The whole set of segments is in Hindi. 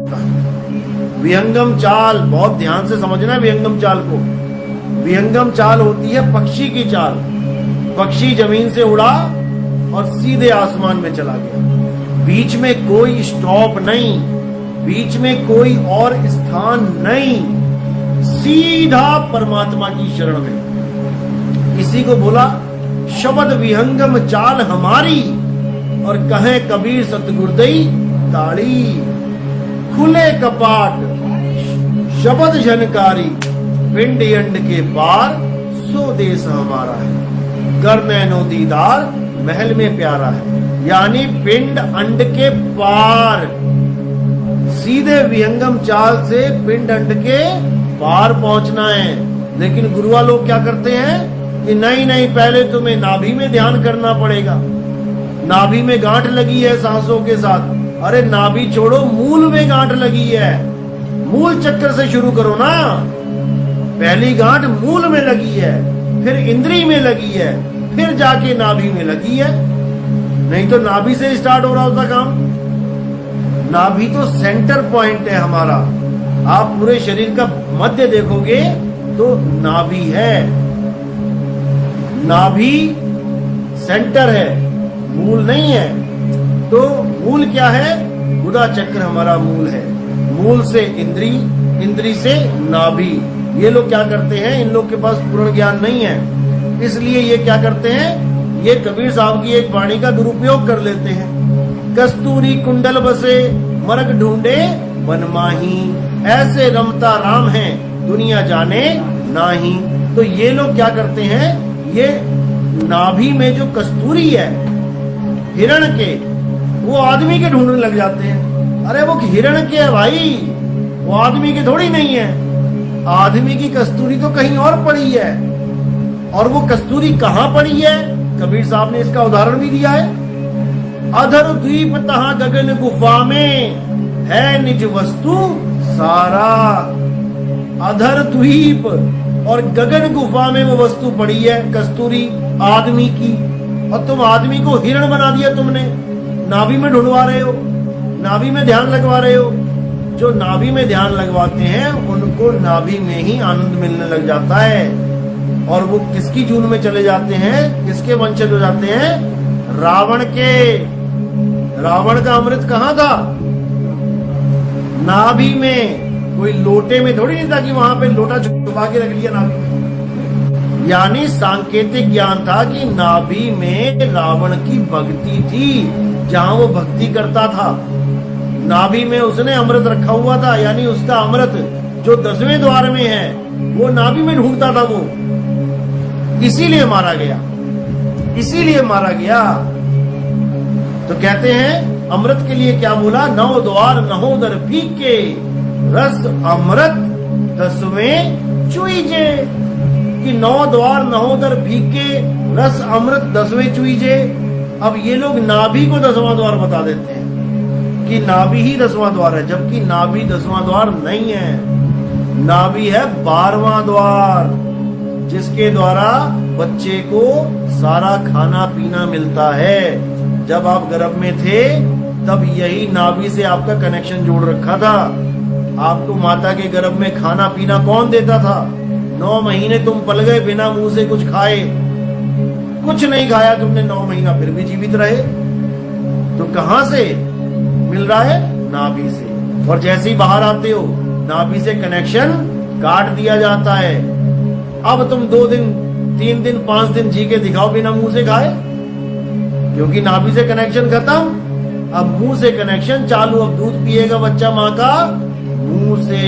होता है। विहंगम चाल, बहुत ध्यान से समझना है विहंगम चाल को। विहंगम चाल होती है पक्षी की चाल। पक्षी जमीन से उड़ा और सीधे आसमान में चला गया, बीच में कोई स्टॉप नहीं, बीच में कोई और स्थान नहीं, सीधा परमात्मा की शरण में। इसी को बोला शब्द विहंगम चाल हमारी, और कहे कबीर सतगुरुदेव ताड़ी। खुले कपाट शब्द झनकारी, पिंड अंड के पार सो देश हमारा है। कर नैनो दीदार महल में प्यारा है, यानी पिंड अंड के पार, सीधे विहंगम चाल से पिंड अंड के पार पहुंचना है। लेकिन गुरुआ लोग क्या करते हैं कि नहीं नहीं, पहले तुम्हें नाभि में ध्यान करना पड़ेगा, नाभि में गांठ लगी है सांसों के साथ। अरे नाभि छोड़ो, मूल में गांठ लगी है, मूल चक्कर से शुरू करो ना। पहली गांठ मूल में लगी है, फिर इंद्री में लगी है, फिर जाके नाभि में लगी है। नहीं तो नाभि से स्टार्ट हो रहा होता काम। नाभि तो सेंटर पॉइंट है हमारा। आप पूरे शरीर का मध्य देखोगे तो नाभि है, नाभि सेंटर है, मूल नहीं है। तो मूल क्या है? गुदा चक्र हमारा मूल है। मूल से इंद्री, इंद्री से नाभि। ये लोग क्या करते हैं, इन लोग के पास पूर्ण ज्ञान नहीं है, इसलिए ये क्या करते हैं, ये कबीर साहब की एक वाणी का दुरुपयोग कर लेते हैं। कस्तूरी कुंडल बसे मरक ढूंढे बनमाही, ऐसे रमता राम है दुनिया जाने नाही। तो ये लोग क्या करते हैं, ये नाभि में जो कस्तूरी है हिरण के, वो आदमी के ढूंढने लग जाते हैं। अरे वो हिरण के है भाई, वो आदमी के थोड़ी नहीं है। आदमी की कस्तूरी तो कहीं और पड़ी है। और वो कस्तूरी कहाँ पड़ी है, कबीर साहब ने इसका उदाहरण भी दिया है। अधर द्वीप तहा गगन गुफा में है निज वस्तु सारा। अधर द्वीप और गगन गुफा में वो वस्तु पड़ी है, कस्तूरी आदमी की। और तुम आदमी को हिरण बना दिया तुमने, नाभि में ढूंढवा रहे हो, नाभि में ध्यान लगवा रहे हो। जो नाभि में ध्यान लगवाते हैं उनको नाभि में ही आनंद मिलने लग जाता है। और वो किसकी जून में चले जाते हैं, किसके वंशज हो जाते हैं, रावण के। रावण का अमृत कहाँ था, नाभि में। कोई लोटे में थोड़ी नहीं था कि वहां पे लोटा छुपा के रख लिया नाभि में। यानी सांकेतिक ज्ञान था कि नाभि में रावण की भक्ति थी, जहां वो भक्ति करता था। नाभि में उसने अमृत रखा हुआ था, यानी उसका अमृत जो 10वें द्वार में है वो नाभि में ढूंढता था वो। इसीलिए मारा गया, इसीलिए मारा गया। तो कहते हैं अमृत के लिए क्या बोला, 9 द्वार नहोदर फीके, रस अमृत 10वें चुईजे। कि 9 द्वार नहोदर फीके, रस अमृत 10वें चुईजे। अब ये लोग नाभि को 10वां द्वार बता देते हैं कि नाभि ही 10वां द्वार है, जबकि नाभि 10वां द्वार नहीं है। नाभि है 12वां द्वार, जिसके द्वारा बच्चे को सारा खाना पीना मिलता है। जब आप गर्भ में थे तब यही नाभि से आपका कनेक्शन जोड़ रखा था। आपको माता के गर्भ में खाना पीना कौन देता था? 9 महीने तुम पल गए बिना मुंह से कुछ खाए, कुछ नहीं खाया तुमने 9 महीना, फिर भी जीवित रहे। तो कहां से मिल रहा है? नाभि से। और जैसे ही बाहर आते हो नाभि से कनेक्शन काट दिया जाता है। अब तुम 2 दिन 3 दिन 5 दिन जी के दिखाओ बिना मुंह से खाए, क्योंकि नाभि से कनेक्शन खत्म। अब मुंह से कनेक्शन चालू। अब दूध पिएगा बच्चा माँ का मुंह से,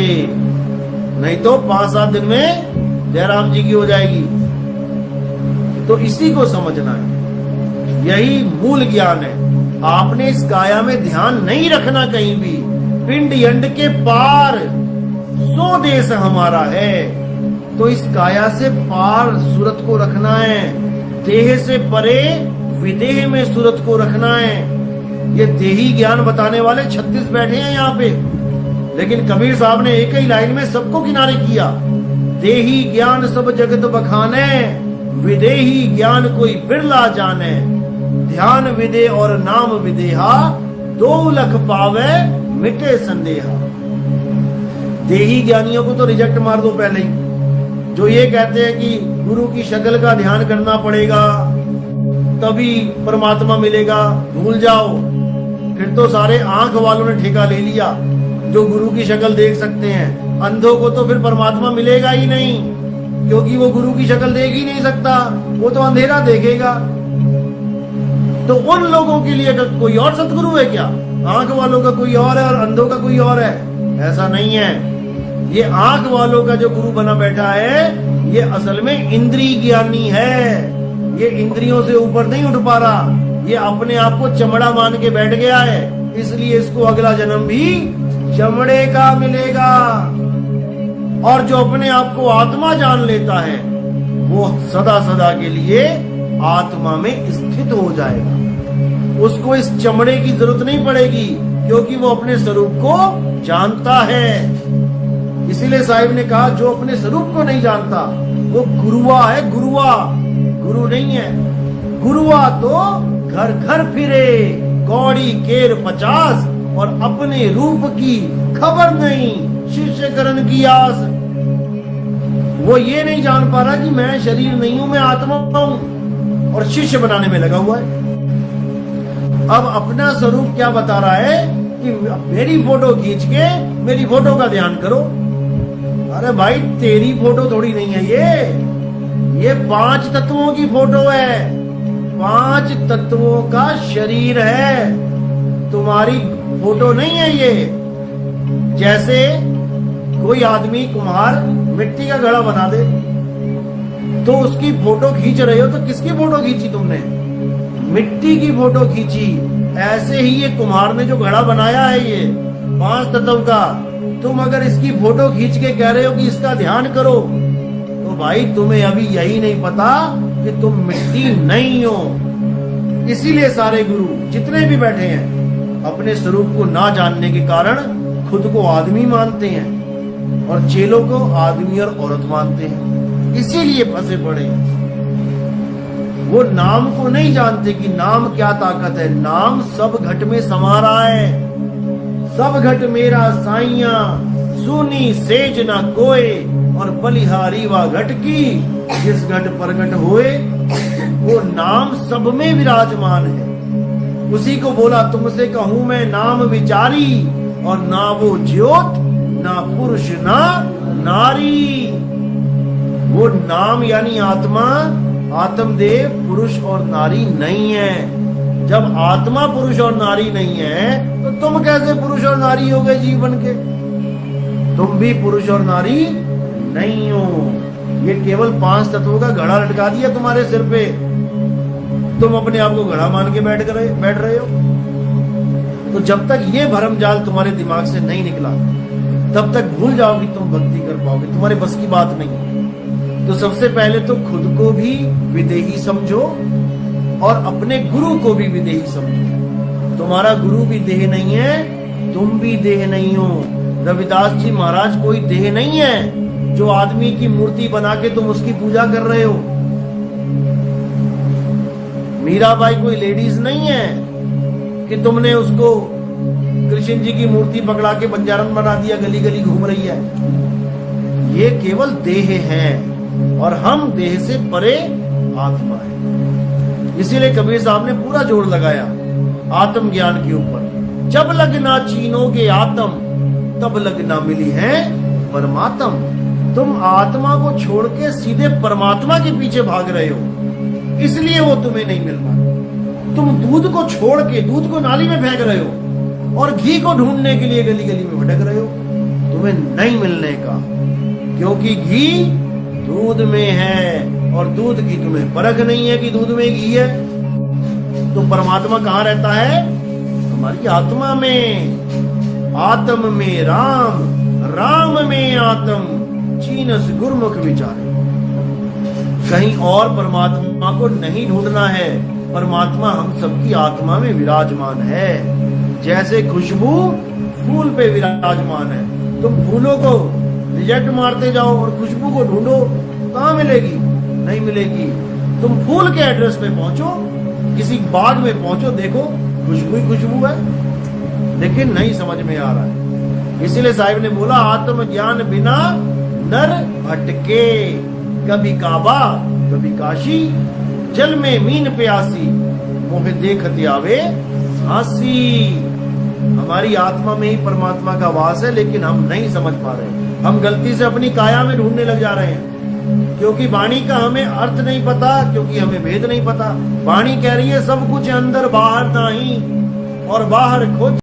नहीं तो 5-7 दिन में जयराम जी की हो जाएगी। तो इसी को समझना है, यही मूल ज्ञान है। आपने इस काया में ध्यान नहीं रखना कहीं भी। पिंड यंड के पार सो देश हमारा है। तो इस काया से पार सूरत को रखना है, देह से परे विदेह में सूरत को रखना है। ये देही ज्ञान बताने वाले 36 बैठे हैं यहाँ पे, लेकिन कबीर साहब ने एक ही लाइन में सबको किनारे किया। देही ज्ञान सब जगत बखाने, विदेही ज्ञान कोई बिरला जाने। ध्यान विदे और नाम विदेहा, 2 लख पावे मिटे संदेहा। देही ज्ञानियों को तो रिजेक्ट मार दो पहले ही, जो ये कहते हैं कि गुरु की शक्ल का ध्यान करना पड़ेगा तभी परमात्मा मिलेगा, भूल जाओ। फिर तो सारे आंख वालों ने ठेका ले लिया, जो गुरु की शक्ल देख सकते हैं। अंधों को तो फिर परमात्मा मिलेगा ही नहीं, क्योंकि वो गुरु की शक्ल देख ही नहीं सकता, वो तो अंधेरा देखेगा। तो उन लोगों के लिए कोई और सतगुरु है क्या? आंख वालों का कोई और है और अंधों का कोई और है? ऐसा नहीं है। ये आंख वालों का जो गुरु बना बैठा है, ये असल में इंद्रिय ज्ञानी है। ये इंद्रियों से ऊपर नहीं उठ पा रहा, ये अपने आप को चमड़ा मान के बैठ गया है, इसलिए इसको अगला जन्म भी चमड़े का मिलेगा। और जो अपने आप को आत्मा जान लेता है, वो सदा सदा के लिए आत्मा में स्थित हो जाएगा। उसको इस चमड़े की जरूरत नहीं पड़ेगी, क्योंकि वो अपने स्वरूप को जानता है। इसीलिए साहिब ने कहा, जो अपने स्वरूप को नहीं जानता वो गुरुआ है, गुरुआ, गुरु नहीं है। गुरुआ तो घर घर फिरे, कौड़ी केर 50, और अपने रूप की खबर नहीं, शिष्य करण की आस। वो ये नहीं जान पा रहा कि मैं शरीर नहीं हूं, मैं आत्मा हूं, और शिष्य बनाने में लगा हुआ है। अब अपना स्वरूप क्या बता रहा है कि मेरी फोटो खींच के मेरी फोटो का ध्यान करो। अरे भाई, तेरी फोटो थोड़ी नहीं है ये 5 तत्वों की फोटो है। 5 तत्वों का शरीर है, तुम्हारी फोटो नहीं है ये। जैसे कोई आदमी कुम्हार मिट्टी का घड़ा बना दे, तो उसकी फोटो खींच रहे हो तो किसकी फोटो खींची तुमने? मिट्टी की फोटो खींची। ऐसे ही ये कुम्हार ने जो घड़ा बनाया है, ये 5 तत्व का, तुम अगर इसकी फोटो खींच के कह रहे हो कि इसका ध्यान करो, तो भाई तुम्हें अभी यही नहीं पता कि तुम मिट्टी नहीं हो। इसीलिए सारे गुरु जितने भी बैठे हैं, अपने स्वरूप को ना जानने के कारण खुद को आदमी मानते हैं और चेलों को आदमी और औरत मानते हैं, इसीलिए फंसे पड़े हैं। वो नाम को नहीं जानते कि नाम क्या ताकत है। नाम सब घट में समा रहा है। सब घट मेरा साइया, सुनी सेज ना कोय, और बलिहारी वा घट की, जिस घट प्रगट होए। वो नाम सब में विराजमान है। उसी को बोला, तुमसे कहूं मैं नाम विचारी, और ना वो ज्योत, ना पुरुष, ना नारी। वो नाम यानी आत्मा, आत्मदेव पुरुष और नारी नहीं है। जब आत्मा पुरुष और नारी नहीं है, तो तुम कैसे पुरुष और नारी हो गए जीव बन के? तुम भी पुरुष और नारी नहीं हो। ये केवल 5 तत्वों का घड़ा लटका दिया तुम्हारे सिर पे, तुम अपने आप को घड़ा मान के बैठ रहे हो। तो जब तक ये भरमजाल तुम्हारे दिमाग से नहीं निकला, तब तक भूल जाओगे तुम भक्ति कर पाओगे, तुम्हारे बस की बात नहीं। तो सबसे पहले तो खुद को भी विदेही समझो और अपने गुरु को भी विदेही समझो। तुम्हारा गुरु भी देह नहीं है, तुम भी देह नहीं हो। रविदास जी महाराज कोई देह नहीं है जो आदमी की मूर्ति बना के तुम उसकी पूजा कर रहे हो। मीराबाई कोई लेडीज नहीं है कि तुमने उसको कृष्ण जी की मूर्ति पकड़ा के बंजारन बना दिया, गली गली घूम रही है। ये केवल देह है और हम देह से परे आत्मा है। इसीलिए कबीर साहब ने पूरा जोर लगाया आत्म ज्ञान के ऊपर। जब लगना चीनोगे आत्म, तब लगना मिली है परमात्म। तुम आत्मा को छोड़ के सीधे परमात्मा के पीछे भाग रहे हो, इसलिए वो तुम्हें नहीं मिल रहा। तुम दूध को छोड़ के दूध को नाली में फेंक रहे हो और घी को ढूंढने के लिए गली गली में भटक रहे हो। तुम्हें नहीं मिलने का, क्योंकि घी दूध में है और दूध की तुम्हें परख नहीं है कि दूध में घी है। तो परमात्मा कहाँ रहता है? हमारी आत्मा में। आत्म में राम, राम में आत्म, चीनस गुरमुख विचारे। कहीं और परमात्मा को नहीं ढूंढना है, परमात्मा हम सबकी आत्मा में विराजमान है। जैसे खुशबू फूल पे विराजमान है, तुम फूलों को रिजेक्ट मारते जाओ और खुशबू को ढूंढो, कहाँ मिलेगी? नहीं मिलेगी। तुम फूल के एड्रेस पे पहुंचो, किसी बाग में पहुंचो, देखो खुशबू ही खुशबू है, लेकिन नहीं समझ में आ रहा है। इसीलिए साहिब ने बोला आत्म ज्ञान बिना नर भटके, कभी काबा कभी काशी, जल में मीन प्यासी, मोह देखत आवे हंसी। हमारी आत्मा में ही परमात्मा का वास है, लेकिन हम नहीं समझ पा रहे। हम गलती से अपनी काया में ढूंढने लग जा रहे हैं, क्योंकि वाणी का हमें अर्थ नहीं पता, क्योंकि हमें भेद नहीं पता। वाणी कह रही है सब कुछ अंदर बाहर नहीं, और बाहर खोज